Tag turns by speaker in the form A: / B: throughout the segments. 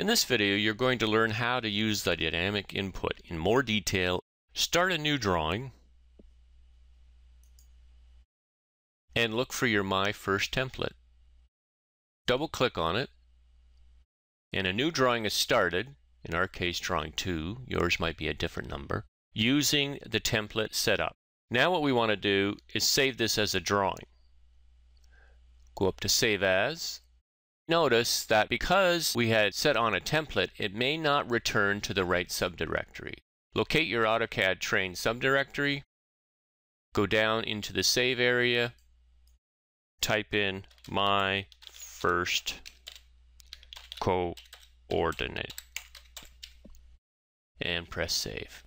A: In this video, you're going to learn how to use the dynamic input in more detail. Start a new drawing and look for your My First template. Double-click on it, and a new drawing is started, in our case drawing 2, yours might be a different number, using the template setup. Now what we want to do is save this as a drawing. Go up to Save As. Notice that because we had set on a template, it may not return to the right subdirectory. Locate your AutoCAD train subdirectory, go down into the save area, type in My First Coordinate, and press Save.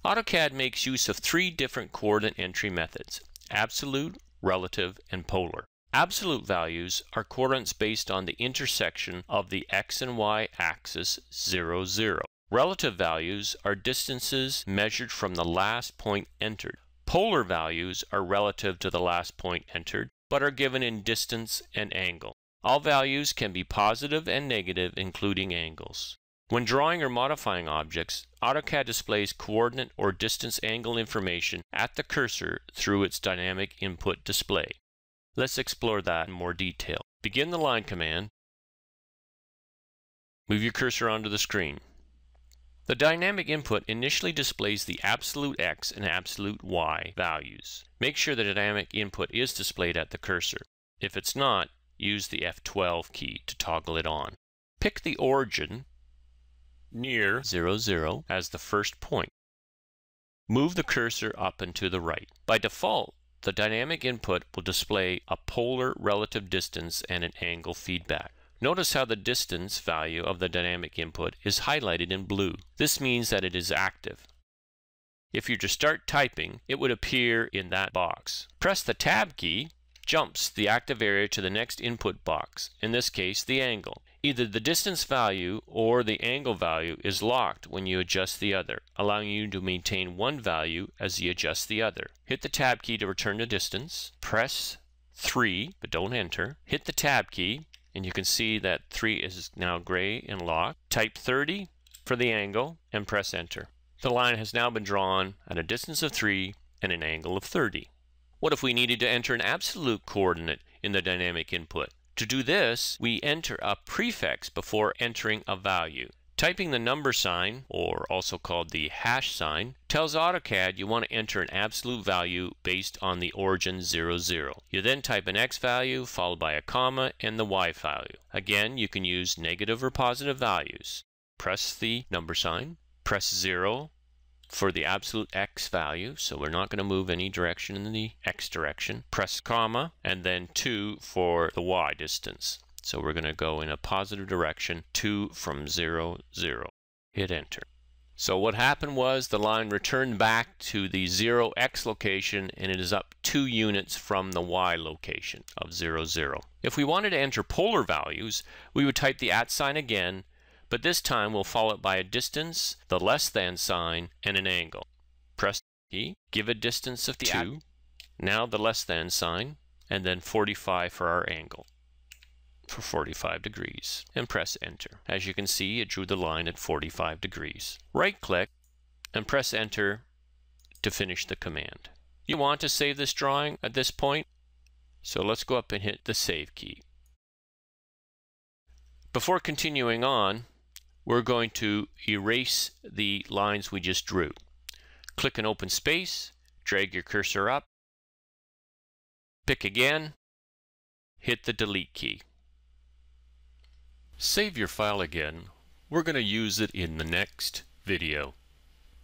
A: AutoCAD makes use of 3 different coordinate entry methods: absolute, relative, and polar. Absolute values are coordinates based on the intersection of the x and y axis 0, 0. Relative values are distances measured from the last point entered. Polar values are relative to the last point entered, but are given in distance and angle. All values can be positive and negative, including angles. When drawing or modifying objects, AutoCAD displays coordinate or distance angle information at the cursor through its dynamic input display. Let's explore that in more detail. Begin the line command. Move your cursor onto the screen. The dynamic input initially displays the absolute x and absolute y values. Make sure the dynamic input is displayed at the cursor. If it's not, use the FTL key to toggle it on. Pick the origin near 0, 0 as the first point. Move the cursor up and to the right. By default, the dynamic input will display a polar relative distance and an angle feedback. Notice how the distance value of the dynamic input is highlighted in blue. This means that it is active. If you just start typing, it would appear in that box. Press the Tab key, jumps the active area to the next input box, in this case the angle. Either the distance value or the angle value is locked when you adjust the other, allowing you to maintain one value as you adjust the other. Hit the Tab key to return to distance. Press 3, but don't enter. Hit the Tab key, and you can see that 3 is now gray and locked. Type 30 for the angle and press enter. The line has now been drawn at a distance of 3 and an angle of 30. What if we needed to enter an absolute coordinate in the dynamic input? To do this, we enter a prefix before entering a value. Typing the number sign, or also called the hash sign, tells AutoCAD you want to enter an absolute value based on the origin 0, 0. You then type an x value followed by a comma and the y value. Again, you can use negative or positive values. Press the number sign, press 0 for the absolute x value, so we're not going to move any direction in the x direction. Press comma, and then 2 for the y distance. So we're going to go in a positive direction, 2 from 0, 0. Hit enter. So what happened was the line returned back to the 0x location, and it is up 2 units from the y location of 0, 0. If we wanted to enter polar values, we would type the @ sign again, but this time we'll follow it by a distance, the less than sign, and an angle. Press the key, give a distance of 2, now the less than sign, and then 45 for our angle, for 45 degrees, and press enter. As you can see, it drew the line at 45 degrees. Right-click and press enter to finish the command. You want to save this drawing at this point, so let's go up and hit the Save key. Before continuing on, we're going to erase the lines we just drew. Click an open space, drag your cursor up, pick again, hit the Delete key. Save your file again. We're going to use it in the next video.